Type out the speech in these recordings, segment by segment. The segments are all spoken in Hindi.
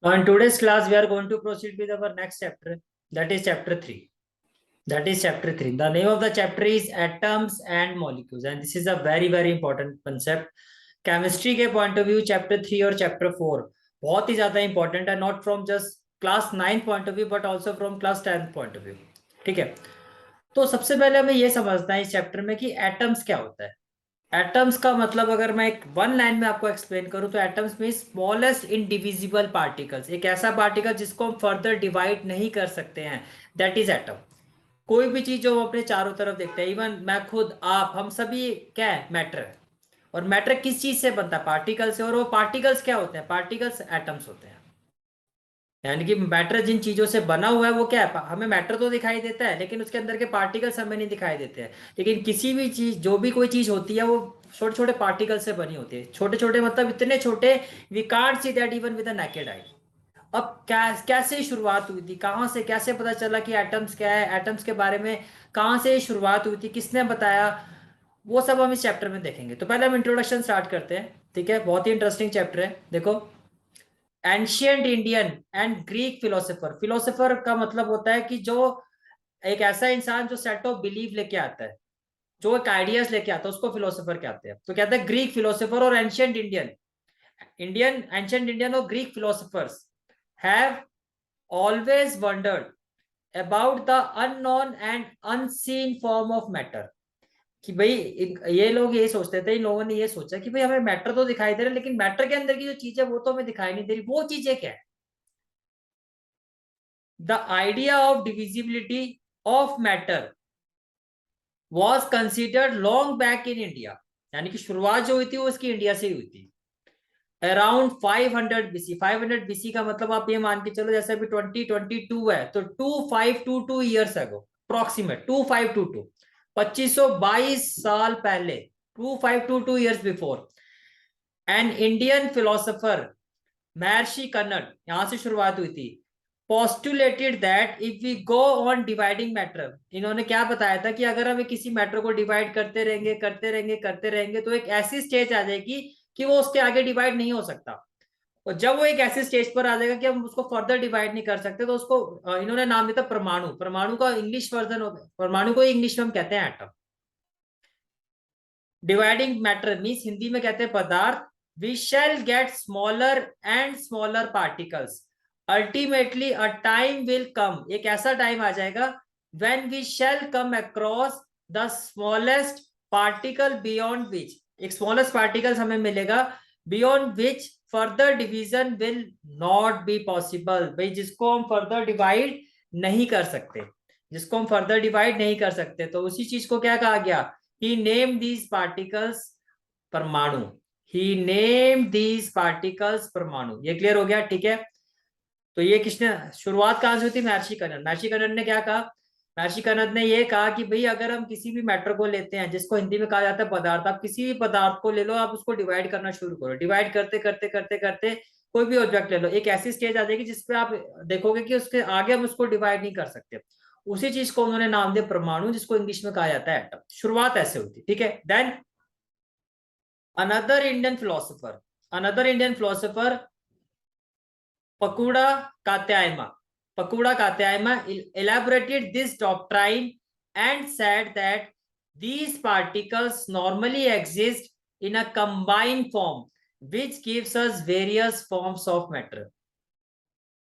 Now, in today's class, we are going to proceed with our next chapter. That is chapter 3. The name of the chapter is atoms and molecules. And this is a very, very important concept. Chemistry के point of view, chapter 3 और chapter 4 बहुत ही ज्यादा important है, not from just class 9 point of view, but also from class 10 point of view. ठीक है. तो सबसे पहले हमें ये समझना है इस चैप्टर में कि एटम्स क्या होता है. एटम्स का मतलब अगर मैं एक वन लाइन में आपको एक्सप्लेन करूं तो एटम्स में स्मॉलेस्ट इनडिविजिबल पार्टिकल्स, एक ऐसा पार्टिकल जिसको हम फर्दर डिवाइड नहीं कर सकते हैं, दैट इज एटम. कोई भी चीज जो हम अपने चारों तरफ देखते हैं, इवन मैं खुद, आप, हम सभी क्या है, मैटर है. और मैटर किस चीज से बनता है? पार्टिकल से. और वो पार्टिकल्स क्या होते हैं? पार्टिकल्स एटम्स होते हैं. यानी कि मैटर जिन चीजों से बना हुआ है वो क्या है? हमें मैटर तो दिखाई देता है लेकिन उसके अंदर के पार्टिकल्स हमें नहीं दिखाई देते हैं. लेकिन किसी भी चीज, जो भी कोई चीज होती है, वो छोटे छोटे पार्टिकल से बनी होती है. छोटे छोटे मतलब इतने छोटे, we can't see that even with a naked eye. अब कैसे शुरुआत हुई थी, कहाँ से, कैसे पता चला कि एटम्स क्या है, एटम्स के बारे में कहाँ से शुरुआत हुई थी, किसने बताया, वो सब हम इस चैप्टर में देखेंगे. तो पहले हम इंट्रोडक्शन स्टार्ट करते हैं. ठीक है, बहुत ही इंटरेस्टिंग चैप्टर है. देखो, ancient Indian and Greek philosopher. Philosopher का मतलब होता है कि जो एक ऐसा इंसान जो सेट ऑफ बिलीफ लेके आता है, जो एक आइडियाज लेके आता है, उसको फिलोसोफर कहते हैं. तो कहते हैं ग्रीक फिलोसोफर और एंशियंट इंडियन और Greek philosophers have always wondered about the unknown and unseen form of matter. कि भाई ये लोग ये सोचते थे, इन लोगों ने ये सोचा कि भाई हमें मैटर तो दिखाई दे रहा है, लेकिन मैटर के अंदर की जो चीज है वो तो हमें दिखाई नहीं दे रही. वो चीजें क्या है? The idea of divisibility of matter was considered long back in India. यानी कि शुरुआत जो हुई थी वो इसकी इंडिया से ही हुई थी. Around 500 BC. 500 बीसी का मतलब आप ये मान के चलो, जैसे अभी 2022 है तो 2522 ईयर्स अगो, अप्रोक्सीमेट 2522, 2522 साल पहले, 2522 years before, an Indian philosopher Maharshi Kanad, यहां से शुरुआत हुई थी. Postulated that if we go on dividing matter, इन्होंने क्या बताया था कि अगर हम किसी मैटर को डिवाइड करते रहेंगे करते रहेंगे करते रहेंगे तो एक ऐसी स्टेज आ जाएगी कि वो उसके आगे डिवाइड नहीं हो सकता. और जब वो एक ऐसे स्टेज पर आ जाएगा कि हम उसको फर्दर डिवाइड नहीं कर सकते, तो उसको इन्होंने नाम दिया था परमाणु. परमाणु का इंग्लिश वर्जन होता है, परमाणु को इंग्लिश में हम कहते हैं atom. Dividing matter means Hindi में कहते हैं पदार्थ. We shall get smaller and smaller particles. Ultimately a time will come, एक ऐसा टाइम आ जाएगा when we shall come across the smallest particle beyond which, एक स्मॉलेस्ट पार्टिकल्स हमें मिलेगा beyond which further division will not be possible. भाई जिसको हम फर्दर डिवाइड नहीं कर सकते, जिसको हम फर्दर डिवाइड नहीं कर सकते, तो उसी चीज को क्या कहा गया? He named these particles परमाणु. He named these particles परमाणु. ये क्लियर हो गया? ठीक है. तो ये किसने शुरुआत कहां से हुई थी? महर्षि कन्नड़. महर्षि कन्नड़ ने क्या कहा? महर्षि कन्नड़ ने ये कहा कि भाई अगर हम किसी भी मैटर को लेते हैं, जिसको हिंदी में कहा जाता है पदार्थ, आप किसी भी पदार्थ को ले लो, आप उसको डिवाइड करना शुरू करो. डिवाइड करते करते करते करते कोई भी ऑब्जेक्ट ले लो, एक ऐसी स्टेज आ जाएगी जिसपे आप देखोगे कि उसके आगे हम उसको डिवाइड नहीं कर सकते. उसी चीज को उन्होंने नाम दिया परमाणु, जिसको इंग्लिश में कहा जाता है एटम. शुरुआत ऐसे हुई थी. ठीक है. Then another Indian philosopher, Pakudha Katyayana. Pakudha Katyayana elaborated this doctrine and said that these particles normally exist in a combined form which gives us various forms of matter.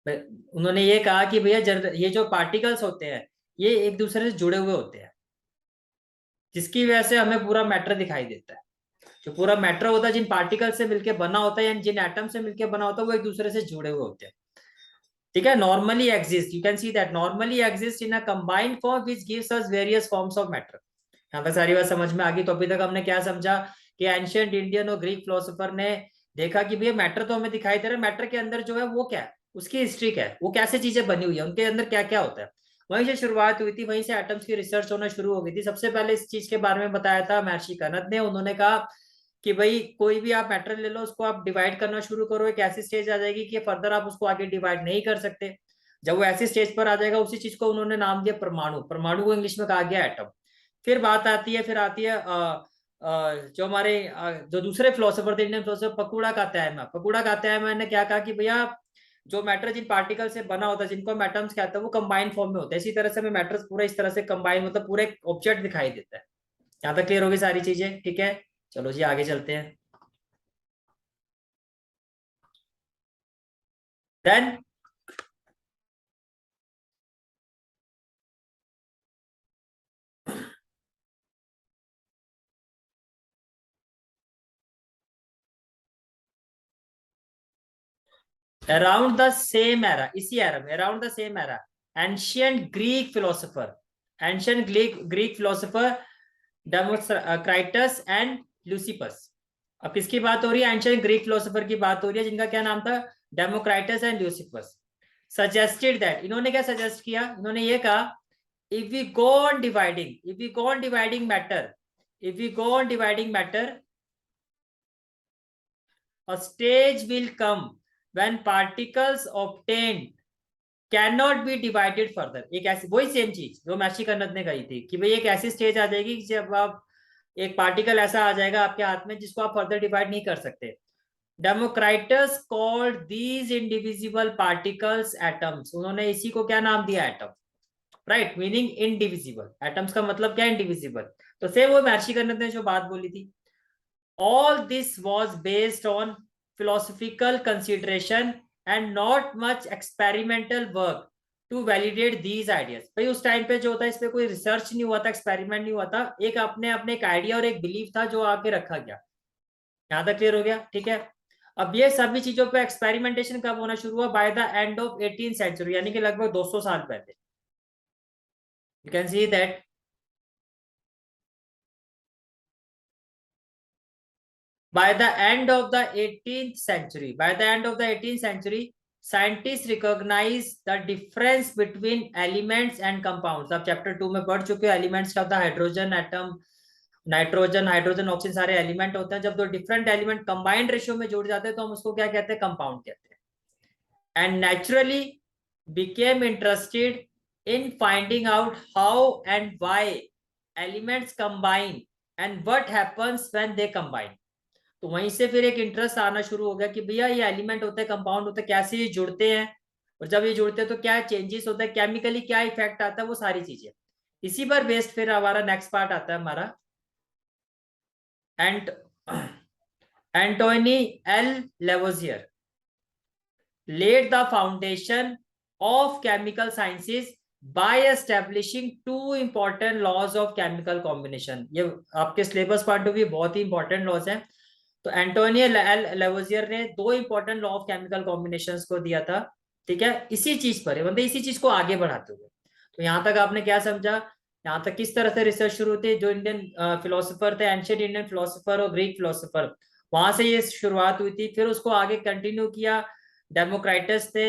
उन्होंने ये कहा कि भैया ये जो पार्टिकल्स होते हैं ये एक दूसरे से जुड़े हुए होते हैं, जिसकी वजह से हमें पूरा मैटर दिखाई देता है. जो पूरा मैटर होता है जिन पार्टिकल से मिलकर बना होता है या जिन एटम से मिलकर बना होता है, वो एक दूसरे से जुड़े हुए होते हैं. ठीक है. Normally exist, you can see that normally exist in a combined form which gives us various forms of matter. यहाँ तक सारी बात समझ में आ गई. तो अभी तक हमने क्या समझा कि एंशियंट इंडियन और ग्रीक फिलोसोफर ने देखा कि भैया मैटर तो हमें दिखाई दे रहा है, मैटर के अंदर जो है वो क्या है, उसकी हिस्ट्री क्या है, वो कैसे चीजें बनी हुई है, उनके अंदर क्या क्या होता है. वहीं से शुरुआत हुई थी, वहीं से एटम्स की रिसर्च होना शुरू हो गई थी. सबसे पहले इस चीज के बारे में बताया था महर्षि कनद ने. उन्होंने कहा कि भाई कोई भी आप मैटर ले लो, उसको आप डिवाइड करना शुरू करो, एक ऐसी स्टेज आ जाएगी कि फर्दर आप उसको आगे डिवाइड नहीं कर सकते. जब वो ऐसी स्टेज पर आ जाएगा, उसी चीज को उन्होंने नाम दिया परमाणु. परमाणु को इंग्लिश में कहा गया एटम. फिर बात आती है, जो हमारे जो दूसरे फिलोसोफर थे, इंडियन फिलोसोफर, पकुड़ा कात्यायन ने क्या कहा कि भैया जो मैटर जिन पार्टिकल से बना होता है, जिनको हम एटम्स कहते हैं, वो कंबाइन फॉर्म में होता है। इसी तरह से हमें मैटर्स पूरा इस तरह से कंबाइन, मतलब पूरा एक ऑब्जेक्ट दिखाई देता है। यहाँ तक क्लियर होगी सारी चीजें? ठीक है, चलो जी आगे चलते हैं। Then around the same era, इसी एरा में, around the same era, ancient Greek philosopher, ancient Greek philosopher Democritus and Leucippus. अब किसकी बात हो रही है? एंशियंट ग्रीक फिलोसोफर की बात हो रही है, जिनका क्या नाम था? डेमोक्राइटस एंड ल्यूसिपस। सजेस्टेड दैट, इन्होंने क्या सजेस्ट किया? इन्होंने ये कहा, if we go on dividing, if we go on dividing matter, if we go on dividing matter, a stage will come when particles obtained cannot be divided further। एक ऐसी, वही सेम चीज जो मैशी कन्नत ने कही थी कि भाई एक ऐसी स्टेज आ जाएगी कि जब आप, एक पार्टिकल ऐसा आ जाएगा आपके हाथ में जिसको आप फर्दर डिवाइड नहीं कर सकते। Democritus called these indivisible particles atoms, उन्होंने इसी को क्या नाम दिया? Atom. Right, meaning indivisible. Atoms का मतलब क्या है? इनडिविजिबल। तो सेम वो महर्षि कर्णिक ने जो बात बोली थी। All this was based on philosophical consideration and not much experimental work to validate these ideas. भाई उस टाइम पे जो होता है, इस पे कोई रिसर्च नहीं हुआ था, एक्सपेरिमेंट नहीं हुआ था, एक अपने अपने एक आइडिया और एक बिलीफ था जो आके रखा गया। यहां तक क्लियर हो गया? ठीक है। अब ये सभी चीजों पे एक्सपेरिमेंटेशन कब होना शुरू हुआ? By the end of 18th century, यानी कि लगभग 200 साल पहले। You can see that by the end of the 18th century, by the end of the 18th century, scientists recognize the difference between elements and compounds। आप चैप्टर 2 में पढ़ चुके हो, एलिमेंट्स क्या होता है? Hydrogen atom, nitrogen, hydrogen, oxygen, सारे एलिमेंट होते हैं। जब दो डिफरेंट एलिमेंट कंबाइंड रेशियो में जुड़ जाते हैं तो हम उसको क्या कहते हैं? कंपाउंड कहते हैं। And naturally became interested in finding out how and why elements combine and what happens when they combine। तो वहीं से फिर एक इंटरेस्ट आना शुरू हो गया कि भैया ये एलिमेंट होते हैं, कंपाउंड होते हैं, कैसे ये जुड़ते हैं, और जब ये जुड़ते हैं तो क्या चेंजेस होता है, केमिकली क्या इफेक्ट आता है, वो सारी चीजें। इसी पर बेस्ड फिर हमारा नेक्स्ट पार्ट आता है हमारा एंट Antoine L Lavoisier laid the foundation of chemical sciences by establishing two important laws of chemical combination। ये आपके सिलेबस पॉइंट ऑफ व्यू बहुत ही इंपॉर्टेंट लॉज हैं। तो एंटोनियो लेवोजियर ने दो important law of chemical combinations को दिया था। ठीक है, इसी चीज पर, मतलब इसी चीज को आगे बढ़ाते हुए। तो यहाँ तक आपने क्या समझा? यहाँ तक किस तरह से रिसर्च शुरू हुई थी? जो इंडियन फिलोसोफर थे, एंशिएंट इंडियन फिलोसोफर और ग्रीक फिलोसोफर, वहां से ये शुरुआत हुई थी। फिर उसको आगे कंटिन्यू किया डेमोक्राइटस थे,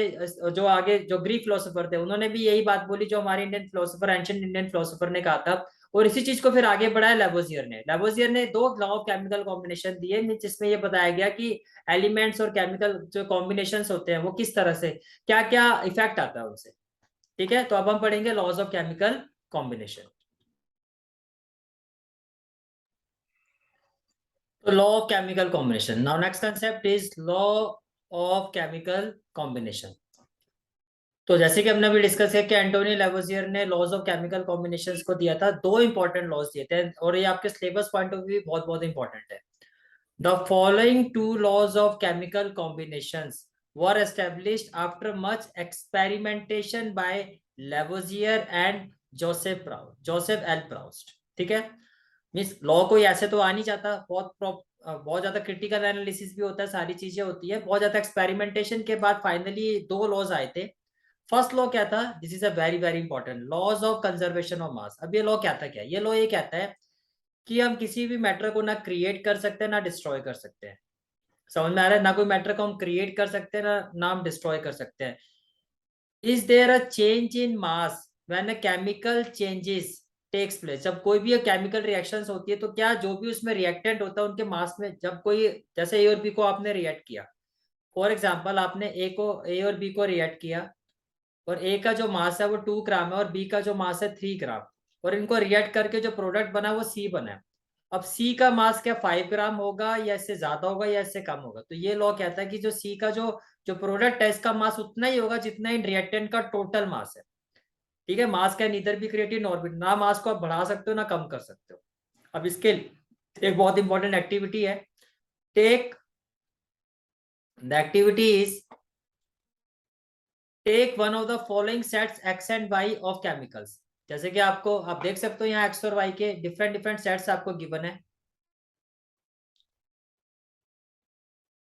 जो आगे जो ग्रीक फिलोसोफर थे, उन्होंने भी यही बात बोली जो हमारे Indian philosopher, ancient Indian philosopher ने कहा था। और इसी चीज को फिर आगे बढ़ाया लेवोजियर ने। लेवोजियर ने दो लॉ ऑफ केमिकल कॉम्बिनेशन दिए, जिसमें ये बताया गया कि एलिमेंट्स और केमिकल जो कॉम्बिनेशंस होते हैं वो किस तरह से, क्या क्या इफेक्ट आता है उनसे। ठीक है, तो अब हम पढ़ेंगे लॉज ऑफ केमिकल कॉम्बिनेशन। तो law of chemical combination, now next concept is law of chemical combination. तो जैसे कि हमने अभी डिस्कस किया कि एंटोनी लेवोजियर ने लॉज ऑफ केमिकल कॉम्बिनेशंस को दिया था, दो इंपॉर्टेंट लॉज दिए थे, और ये आपके सिलेबस पॉइंट ऑफ व्यू बहुत बहुत इंपॉर्टेंट है। The following two laws of chemical combinations were established after much experimentation by Lavoisier and Joseph L Proust. ठीक है, मीन्स लॉ कोई ऐसे तो आ नहीं जाता, बहुत ज्यादा क्रिटिकल एनालिसिस भी होता है, सारी चीजें होती है, बहुत ज्यादा एक्सपेरिमेंटेशन के बाद फाइनली दो लॉज आए थे। फर्स्ट लॉ क्या था? This is a very very important, laws of conservation of mass. अब ये लॉ कहता क्या है? ये लॉ ये कहता है कि हम किसी भी मैटर को ना क्रिएट कर सकते हैं ना डिस्ट्रॉय कर सकते हैं। समझ में आ रहा है? ना कोई मैटर को हम क्रिएट कर सकते हैं ना हम डिस्ट्रॉय कर सकते हैं। Is there a change in mass when a chemical changes takes place. जब कोई भी केमिकल रिएक्शंस होती है तो क्या जो भी उसमें रिएक्टेंट होता है उनके मास में, जब कोई, जैसे ए और बी को आपने रिएक्ट किया, फॉर एग्जाम्पल आपने ए और बी को रिएक्ट किया, और ए का जो मास है वो 2 ग्राम है और बी का जो मास है 3 ग्राम, और इनको रिएक्ट करके जो प्रोडक्ट बना वो सी बना है। अब सी का मास क्या 5 ग्राम होगा या इससे ज्यादा होगा या इससे कम होगा, तो ये लॉ कहता है कि जो सी का जो जो प्रोडक्ट है इसका मास उतना ही होगा जितना इन रिएक्टेंट का टोटल मास है। ठीक है, मास can neither be created nor be, ना मास को आप बढ़ा सकते हो ना कम कर सकते हो। अब इसके एक बहुत इंपॉर्टेंट एक्टिविटी है, take the activity is take one of the following sets X and Y of chemicals. जैसे कि आपको आप देख सकते हो यहाँ एक्स और वाई के डिफरेंट डिफरेंट सेट्स आपको गिवन है।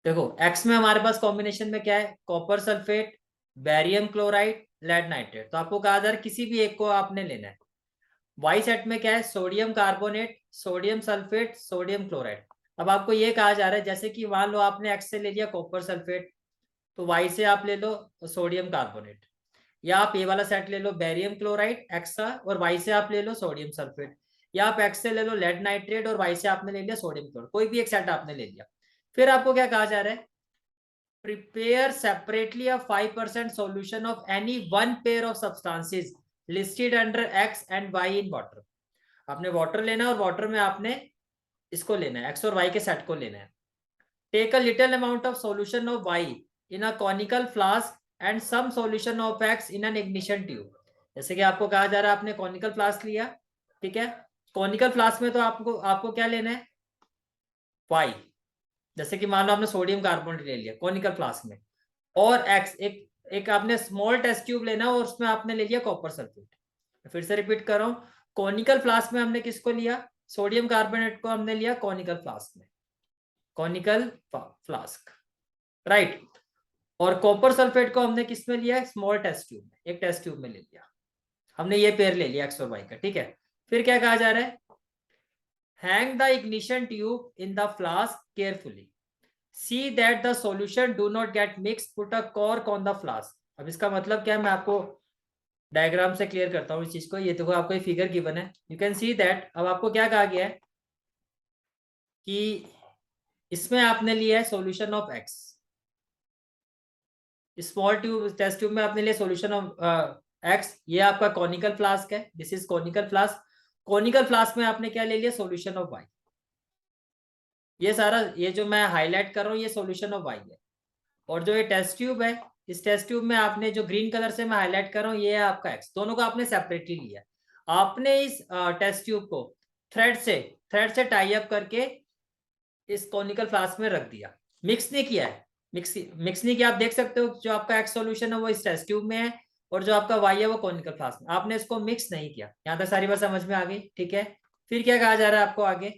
देखो एक्स में हमारे पास कॉम्बिनेशन में क्या है, copper sulphate, barium chloride, lead nitrate, तो आपको कहा जा रहा है किसी भी एक को आपने लेना है। वाई सेट में क्या है, sodium carbonate, sodium sulphate, sodium chloride. अब आपको ये कहा जा रहा है जैसे कि मान लो आपने एक्स से ले लिया कॉपर सल्फेट, तो वाई से आप ले लो सोडियम कार्बोनेट, या आप ये वाला सेट ले लो बैरियम क्लोराइड एक्स का और वाई से आप ले लो सोडियम सल्फेट, या आप एक्स से ले लो लेड नाइट्रेट और वाई से आपने ले लिया सोडियम क्लोराइड, कोई भी एक सेट आपने ले लिया। फिर आपको क्या कहा जा रहा है, prepare separately a 5% solution of any one pair of substances listed under X and Y in water। आपने वाटर लेना है और वाटर में आपने इसको लेना है, एक्स और वाई के सेट को लेना है। Take a little amount of solution of Y in a conical flask and some solution of X in an ignition tube. जैसे कि आपको कहा जा रहा है आपने कॉनिकल फ्लास्क लिया, ठीक है, कॉनिकल फ्लास्क में तो आपको आपको क्या लेना है, वाई। जैसे कि मान लो आपने सोडियम कार्बोनेट ले लिया कॉनिकल फ्लास्क में, और एक्स एक एक आपने स्मॉल टेस्ट ट्यूब लेना और उसमें आपने ले लिया कॉपर सल्फेट। फिर से रिपीट कर रहा हूं, कॉनिकल फ्लास्क में हमने किसको लिया, सोडियम कार्बोनेट को हमने लिया कॉनिकल फ्लास्क में, कॉनिकल फ्लास्क, राइट। और कॉपर सल्फेट को हमने किस में लिया, स्मॉल टेस्ट ट्यूब में, एक टेस्ट ट्यूब में ले लिया हमने, ये पेयर ले लिया एक्स और वाई का, ठीक है। फिर क्या कहा जा रहा है, hang the ignition tube in the flask carefully, see that the solution do not get mixed, put a cork on the flask। अब इसका मतलब क्या है, मैं आपको डायग्राम से क्लियर करता हूँ इस चीज को। ये देखो आपको एक फिगर गिवन है, यू कैन सी दैट। अब आपको क्या कहा गया है कि इसमें आपने लिया है solution of X, small tube test tube में आपने लिया सॉल्यूशन ऑफ एक्स, ये आपका कॉनिकल फ्लास्क है, this is conical flask. Conical flask में आपने क्या ले लिया, सॉल्यूशन ऑफ वाई। ये सारा ये जो मैं हाईलाइट कर रहा हूँ ये सॉल्यूशन ऑफ वाई है। और जो ये टेस्ट ट्यूब है, इस टेस्ट ट्यूब में आपने जो ग्रीन कलर से मैं हाईलाइट कर रहा हूँ ये है आपका एक्स, दोनों को आपने सेपरेटली लिया। आपने इस टेस्ट ट्यूब को थ्रेड से टाई अप करके इस कॉनिकल फ्लास्क में रख दिया, मिक्स नहीं किया है, मिक्स नहीं किया। आप देख सकते हो जो आपका एक्स सॉल्यूशन है वो इस टेस्ट ट्यूब में है और जो आपका वाई है वो कॉनिकल फ्लास्क में, आपने इसको मिक्स नहीं किया। यहाँ तक सारी बात समझ में आ गई, ठीक है। फिर क्या कहा जा रहा है आपको आगे,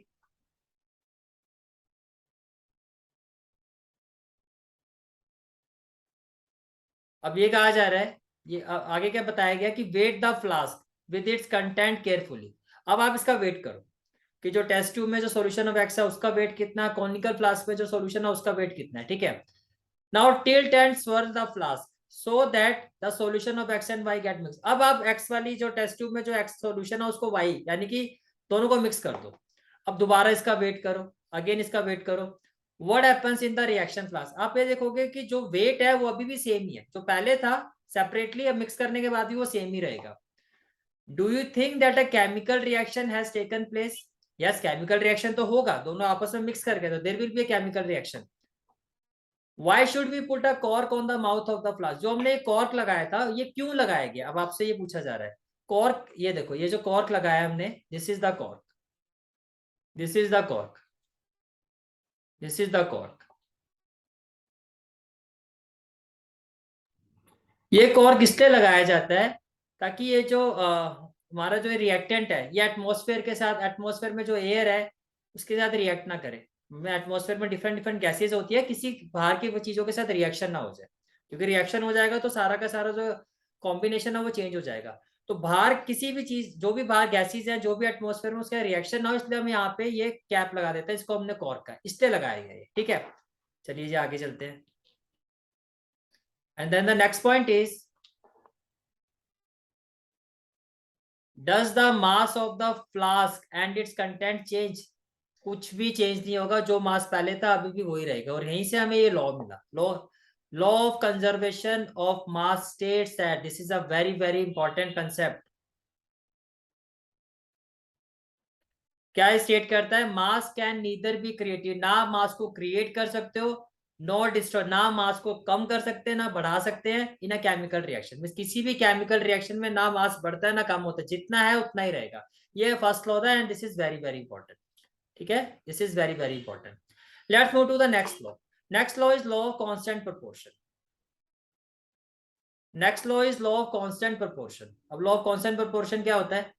अब ये कहा जा रहा है, ये आगे क्या बताया गया कि weigh the flask with its content carefully. अब आप इसका वेट करो कि जो टेस्ट ट्यूब में जो सॉल्यूशन ऑफ एक्स है उसका वेट कितना, कॉनिकल फ्लास्क में जो सॉल्यूशन है उसका वेट कितना है, ठीक है। Now tilt and swirl the flask so that the solution of X and Y get mix. अब आप एक्स वाली जो टेस्ट ट्यूब में जो एक्स सॉल्यूशन है उसको वाई यानी कि दोनों को मिक्स कर दो। अब दोबारा इसका वेट करो, अगेन इसका वेट करो। What happens in the reaction flask, आप ये देखोगे कि जो वेट है वो अभी भी सेम ही है, जो पहले था सेपरेटली, अब मिक्स करने के बाद भी वो सेम ही रहेगा। Do you think that a chemical reaction has taken place, yes chemical reaction तो होगा, दोनों आपस में मिक्स करके, तो there will be a chemical reaction. Why should we put a cork on the mouth of the flask, जो हमने कॉर्क लगाया था ये क्यों लगाया गया, अब आपसे ये पूछा जा रहा है। कॉर्क, ये देखो ये जो कॉर्क लगाया हमने, this is the cork, this is the cork, this is the cork. ये कॉर्क इसलिए लगाया जाता है ताकि ये जो हमारा जो रिएक्टेंट है ये एटमॉस्फेयर के साथ, एटमॉस्फेयर में जो एयर है उसके साथ रिएक्ट ना करे। एटमॉस्फेयर में डिफरेंट डिफरेंट गैसेज होती है, किसी बाहर की वो चीजों के साथ रिएक्शन ना हो जाए, क्योंकि रिएक्शन हो जाएगा तो सारा का सारा जो कॉम्बिनेशन है वो चेंज हो जाएगा। तो बाहर किसी भी चीज, जो भी बाहर गैसेज है जो भी एटमॉस्फेयर में, उसका रिएक्शन ना हो, इसलिए हम यहाँ पे ये कैप लगा देते हैं, इसको हमने कॉर्क का इसलिए लगाया गया है, ठीक है। चलिए जी आगे चलते हैं। And then the next point is, does the mass of the flask and its content change, कुछ भी चेंज नहीं होगा, जो मास पहले था अभी भी वही रहेगा। और यहीं से हमें ये लॉ मिला, law law of conservation of mass states that, this is a very very important concept. क्या स्टेट करता है? मास कैन नीदर बी क्रिएटेड, ना मास को क्रिएट कर सकते हो नो डिस्ट्रॉय, ना मास को कम कर सकते हैं ना बढ़ा सकते हैं इन अ केमिकल रिएक्शन में। किसी भी केमिकल रिएक्शन में ना मास बढ़ता है ना कम होता है, जितना है उतना ही रहेगा। ये फर्स्ट लॉ था and this is very very important. ठीक है, this is very very important. Let's move to the next law. Next law is law of constant proportion. Next law is law of constant proportion. अब लॉ ऑफ कांस्टेंट प्रोपोर्शन क्या होता है?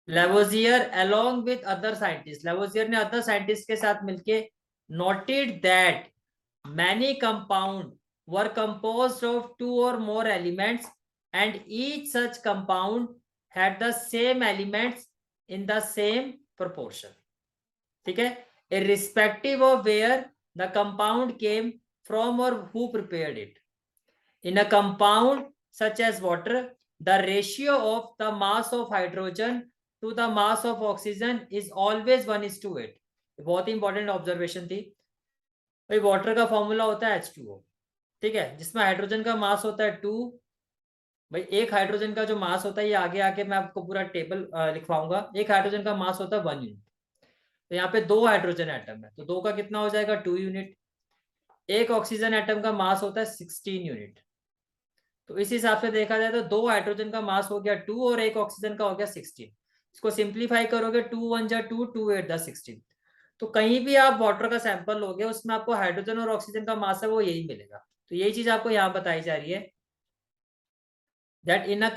Lavoisier along with other scientists, Lavoisier ने अदर साइंटिस्ट के साथ मिलके noted that many compound were composed of two or more elements and each such compound had the same elements in the same proportion. ठीक है, irrespective of where the compound came from or who prepared it. In a compound such as water, the ratio of the mass of hydrogen to the mass of oxygen is always 1:8. बहुत ही इंपॉर्टेंट ऑब्जर्वेशन थी भाई। वाटर का फॉर्मूला होता है H2O, ठीक है, जिसमें हाइड्रोजन का मास होता है 2। भाई एक हाइड्रोजन का जो मास होता है, ये आगे आके मैं आपको पूरा टेबल लिखवाऊंगा। एक हाइड्रोजन का मास होता है 1 यूनिट। तो यहाँ पे 2 हाइड्रोजन एटम है तो 2 का कितना हो जाएगा? 2 यूनिट। एक ऑक्सीजन एटम का मास होता है 16 यूनिट। तो इस हिसाब से देखा जाए तो 2 हाइड्रोजन का मास हो गया 2 और एक ऑक्सीजन का हो गया 16। इसको सिंप्लीफाई करोगे 2 1 जा 2, 2 8 जा 16। तो कहीं भी आप वाटर का सैंपल लोगे उसमें आपको हाइड्रोजन और ऑक्सीजन का मास है वो यही मिलेगा। तो यही चीज आपको यहाँ बताई जा रही है that in a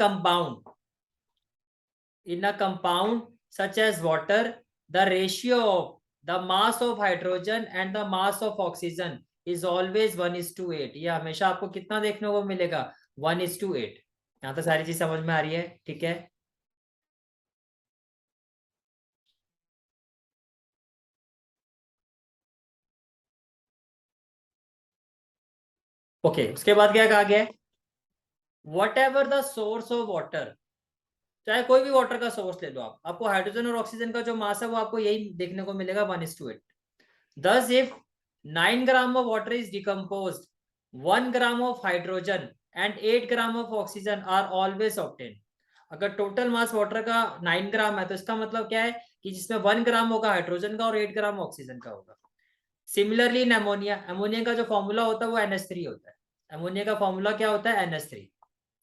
compound such as water the ratio of the mass of hydrogen and the mass of oxygen is always 1:8। ये हमेशा आपको कितना देखने को मिलेगा? 1:8। यहाँ तो सारी चीज समझ में आ रही है? ठीक है, ओके। उसके बाद क्या कहा गया है? What ever the source of water, चाहे कोई भी वाटर का सोर्स ले लो आप, आपको हाइड्रोजन और ऑक्सीजन का जो मास है वो आपको यही देखने को मिलेगा 1:8। Thus, if 9 gram of water is decomposed, 1 gram of hydrogen and 8 gram of oxygen are always obtained. अगर टोटल मास वाटर का 9 ग्राम है तो इसका मतलब क्या है कि जिसमें 1 ग्राम होगा हाइड्रोजन का और 8 ग्राम ऑक्सीजन का होगा। सिमिलरली इन अमोनिया, अमोनिया का जो फॉर्मूला होता है वो NH3 होता है। अमोनिया का फॉर्मूला क्या होता है? NH3।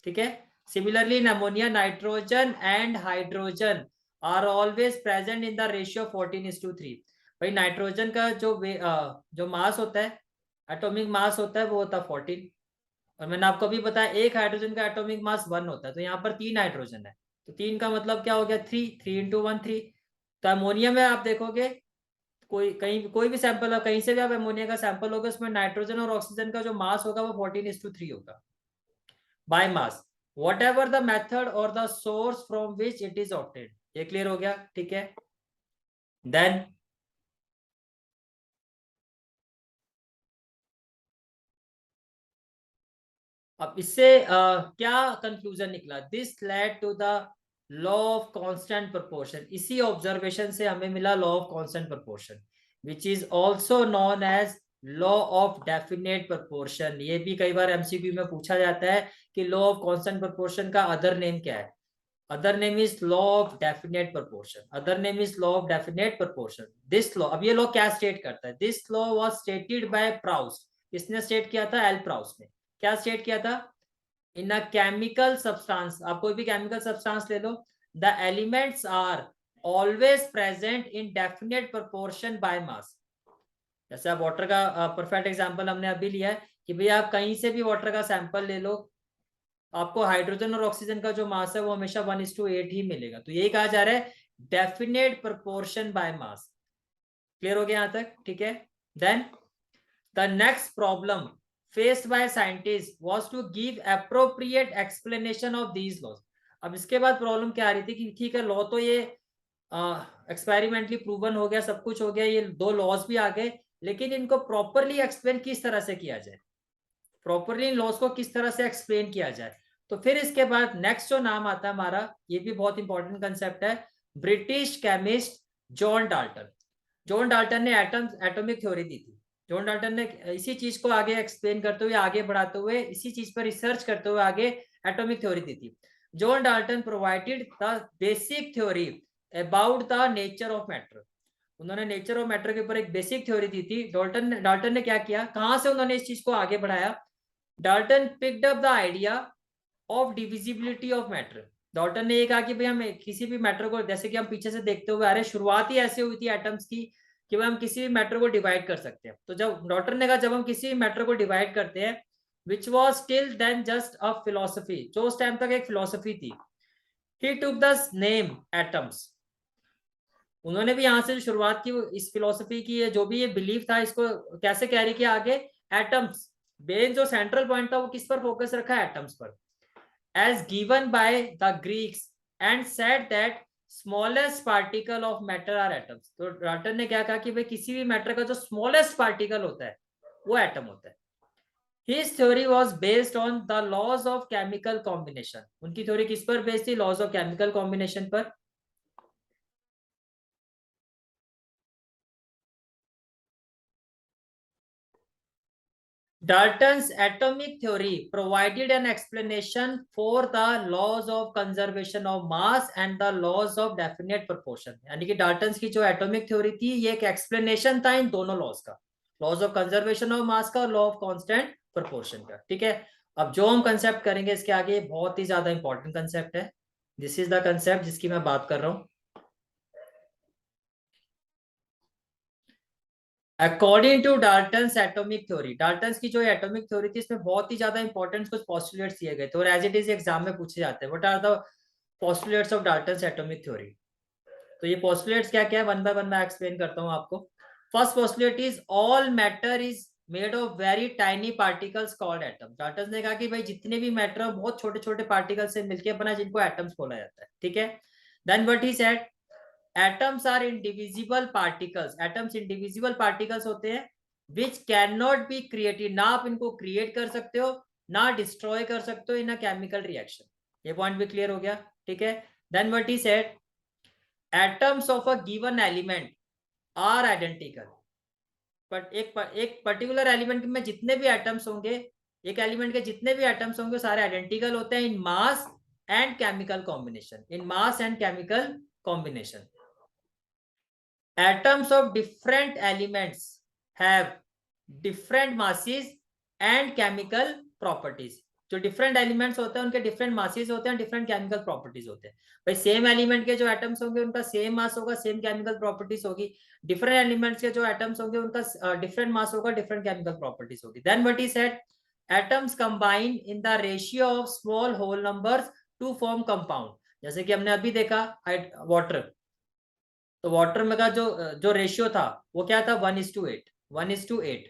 ठीक है, similarly in ammonia nitrogen and hydrogen are always present in the ratio 14:3। भाई नाइट्रोजन का जो मास होता है, एटॉमिक मास होता है वो होता है 14। और मैंने आपको अभी बताया एक हाइड्रोजन का एटॉमिक मास 1 होता है। तो यहाँ पर 3 हाइड्रोजन है तो 3 का मतलब क्या हो गया? 3, 3 × 1 3। तो अमोनिया में आप देखोगे कोई भी सैंपल है, कहीं से भी आप अमोनिया का सैंपल होगा उसमें नाइट्रोजन और ऑक्सीजन का जो मास होगा वो 14:3 होगा by mass, whatever the method or the source from which it is obtained. ये क्लियर हो गया? ठीक है, देन अब इससे क्या कंक्लूजन निकला? This led to the law of constant proportion. इसी ऑब्जर्वेशन से हमें मिला law of constant proportion which is also known as law of definite proportion. ये भी कई बार एमसीक्यू में पूछा जाता है कि लॉ ऑफ कांस्टेंट प्रोपोर्शन का अदर नेम क्या है? Other name is law of definite proportion. Other name is law of definite proportion. This law, अब ये लॉ क्या स्टेट करता है? This law was stated by प्राउस। किसने स्टेट किया था? एल प्राउस ने। क्या स्टेट किया था? इन अ केमिकल सब्सटेंस, आप कोई भी केमिकल सब्सटेंस ले लो, the elements are always present in definite proportion by mass. जैसे आप वाटर का परफेक्ट एग्जांपल हमने अभी लिया है कि भैया आप कहीं से भी वाटर का सैंपल ले लो, आपको हाइड्रोजन और ऑक्सीजन का जो मास है वो हमेशा 1:8 ही मिलेगा। तो यही कहा जा रहा है definite proportion by mass. Clear हो गया यहां तक? ठीक है, then the next problem faced by scientists was to give appropriate explanation of these laws। अब इसके बाद प्रॉब्लम क्या आ रही थी कि ठीक है लॉ तो ये एक्सपेरिमेंटली प्रूवन हो गया, सब कुछ हो गया, ये 2 लॉज भी आ गए, लेकिन इनको प्रॉपरली एक्सप्लेन किस तरह से किया जाए, प्रॉपरली इन लॉज को किस तरह से एक्सप्लेन किया जाए। तो फिर इसके बाद नेक्स्ट जो नाम आता है हमारा, ये भी बहुत इंपॉर्टेंट कंसेप्ट है, British chemist John Dalton. John Dalton ने एटॉमिक थ्योरी दी थी। जॉन डाल्टन ने इसी चीज को आगे एक्सप्लेन करते हुए, आगे बढ़ाते हुए, इसी चीज पर रिसर्च करते हुए आगे एटॉमिक थ्योरी दी थी। John Dalton provided the basic theory about the nature of matter. उन्होंने नेचर ऑफ मैटर के ऊपर एक बेसिक थ्योरी दी थी। डाल्टन ने क्या किया, कहां से उन्होंने इस चीज को आगे बढ़ाया? Dalton picked up the idea of divisibility of matter. Dalton ने ये कहा कि भाई हम किसी भी मैटर को, जैसे कि हम पीछे से देखते हुए आ रहे, शुरुआत ही ऐसे हुई थी एटम्स की कि भाई हम किसी भी मैटर को डिवाइड कर सकते हैं। तो जब डाल्टन ने कहा जब हम किसी भी मैटर को डिवाइड करते हैं, which was till then just a philosophy, जो उस टाइम तक एक फिलोसफी थी, he took the name atoms. उन्होंने भी यहां से जो शुरुआत की, इस फिलोसफी की, जो भी ये बिलीफ था, इसको कैसे कैरी किया आगे? एटम्स, मेन जो सेंट्रल पॉइंट था वो किस पर फोकस रखा है? एटम्स पर, as given by the Greeks and said that smallest particle of matter are atoms. तो डाल्टन ने क्या कहा कि भाई किसी भी मैटर का जो स्मॉलेस्ट पार्टिकल होता है वो एटम होता है। His theory was based on the laws of chemical combination. उनकी थ्योरी किस पर बेस्ड थी? लॉज ऑफ केमिकल कॉम्बिनेशन पर। Dalton's atomic theory provided an explanation for the laws of conservation of mass and the laws of definite proportion. यानी कि डाल्टन्स की जो एटॉमिक थ्योरी थी ये एक एक्सप्लेनेशन था इन दोनों लॉज का, laws of conservation of mass का और लॉ ऑफ कांस्टेंट प्रोपोर्शन का। ठीक है, अब जो हम कंसेप्ट करेंगे इसके आगे, बहुत ही ज्यादा इंपॉर्टेंट कंसेप्ट है। दिस इज द कंसेप्ट जिसकी मैं बात कर रहा हूं। According to Dalton's atomic theory, Dalton's की जो एटॉमिक थ्योरी थी इसमें बहुत ही ज्यादा इंपॉर्टेंट कुछ पोस्टुलेट्स दिए गए थे और एज इट इज एग्जाम में पूछे जाते हैं। What are the postulates of Dalton's atomic theory? तो ये पोस्टुलेट्स क्या क्या है, वन बाय वन मैं एक्सप्लेन करता हूँ आपको। First postulate is all matter is made of very tiny particles called atom. Dalton's ने कहा कि भाई जितने भी मैटर है बहुत छोटे छोटे पार्टिकल से मिलकर बना, जिनको एटम्स बोला जाता है। ठीक है, then what he said, atoms are indivisible particles. Atoms indivisible particles होते हैं which can not be created, ना आप इनको क्रिएट कर सकते हो ना डिस्ट्रॉय कर सकते हो इन अ केमिकल रिएक्शन। ये पॉइंट भी क्लियर हो गया। ठीक है, then what he said, atoms of a given element are identical. But एक पर्टिकुलर एलिमेंट में जितने भी एटम्स होंगे, एक एलिमेंट के जितने भी एटम्स होंगे सारे आइडेंटिकल होते हैं in mass and chemical combination, in mass and chemical combination. Atoms of different elements have different masses and chemical properties. जो डिफरेंट एलिमेंट्स होते हैं उनके डिफरेंट मासेस होते हैं, डिफरेंट केमिकल प्रॉपर्टीज होते हैं। भाई सेम एलिमेंट के जो एटम्स होंगे उनका सेम मास होगा, सेम केमिकल प्रॉपर्टीज होगी। डिफरेंट एलिमेंट्स के जो एटम्स होंगे उनका डिफरेंट मास होगा, डिफरेंट केमिकल प्रॉपर्टीज होगी। Then what he said, atoms combine in the ratio of small whole numbers to form compound. जैसे कि हमने अभी देखा वाटर, तो वाटर में का जो जो रेशियो था वो क्या था? 1:8, 1:8।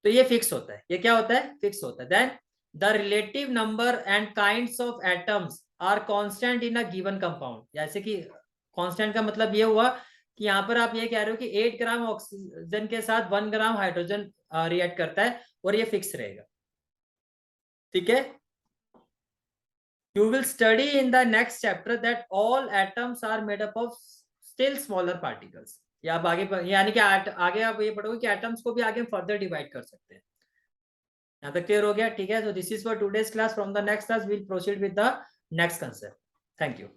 तो ये फिक्स होता है, ये क्या होता है? फिक्स होता है। Then the relative number and kinds of atoms are constant in a given compound. जैसे कि कांस्टेंट का मतलब ये हुआ कि यहाँ पर आप ये कह रहे हो कि 8 ग्राम ऑक्सीजन के साथ 1 ग्राम हाइड्रोजन रिएक्ट करता है और ये फिक्स रहेगा। ठीक है, you will study in the next chapter that all atoms are made up of still smaller particles. या आप आगे यानी कि आगे आप ये पढ़ोगे कि एटम्स को भी आगे फर्दर डिवाइड कर सकते हैं। यहाँ तक क्लियर हो गया? ठीक है, so this is for today's class. From the next class we'll proceed with the next concept. Thank you.